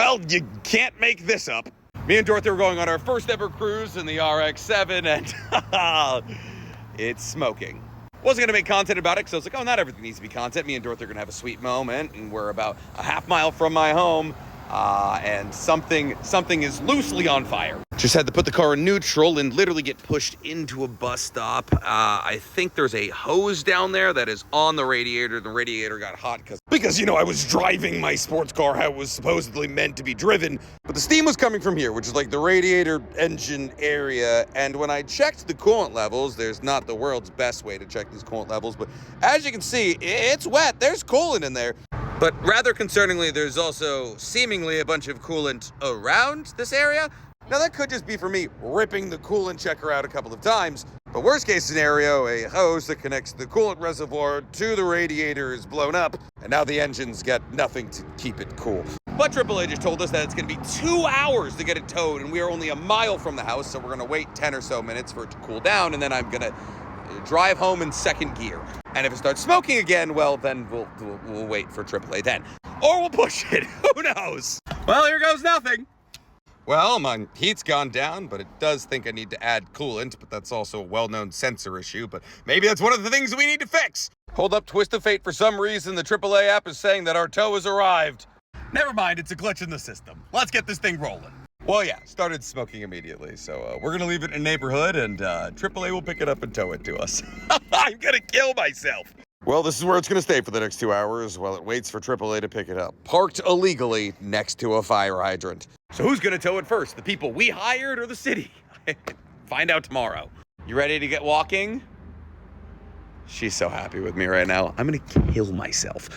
Well, you can't make this up. Me and Dorothy were going on our first ever cruise in the Rx-7, and it's smoking. Wasn't gonna make content about it, because I was like, oh, not everything needs to be content. Me and Dorothy are gonna have a sweet moment, and we're about a half mile from my home, and something is loosely on fire. Just had to put the car in neutral and literally get pushed into a bus stop. I think there's a hose down there that is on the radiator. The radiator got hot because, you know, I was driving my sports car how it was supposedly meant to be driven. But the steam was coming from here, which is like the radiator engine area. And when I checked the coolant levels, there's not the world's best way to check these coolant levels, but as you can see, it's wet. There's coolant in there. But rather concerningly, there's also seemingly a bunch of coolant around this area. Now, that could just be for me ripping the coolant checker out a couple of times, but worst case scenario, a hose that connects the coolant reservoir to the radiator is blown up, and now the engine's got nothing to keep it cool. But AAA just told us that it's gonna be 2 hours to get it towed, and we are only a mile from the house, so we're gonna wait 10 or so minutes for it to cool down, and then I'm gonna drive home in second gear. And if it starts smoking again, well, then we'll wait for AAA then. Or we'll push it, who knows? Well, here goes nothing. Well, my heat's gone down, but it does think I need to add coolant, but that's also a well-known sensor issue, but maybe that's one of the things we need to fix. Hold up, twist of fate, for some reason the AAA app is saying that our tow has arrived. Never mind, it's a glitch in the system. Let's get this thing rolling. Well, yeah, started smoking immediately, so we're gonna leave it in a neighborhood, and AAA will pick it up and tow it to us. I'm gonna kill myself. Well, this is where it's gonna stay for the next 2 hours while it waits for AAA to pick it up. Parked illegally next to a fire hydrant. So who's gonna tow it first? The people we hired or the city? Find out tomorrow. You ready to get walking? She's so happy with me right now. I'm gonna kill myself.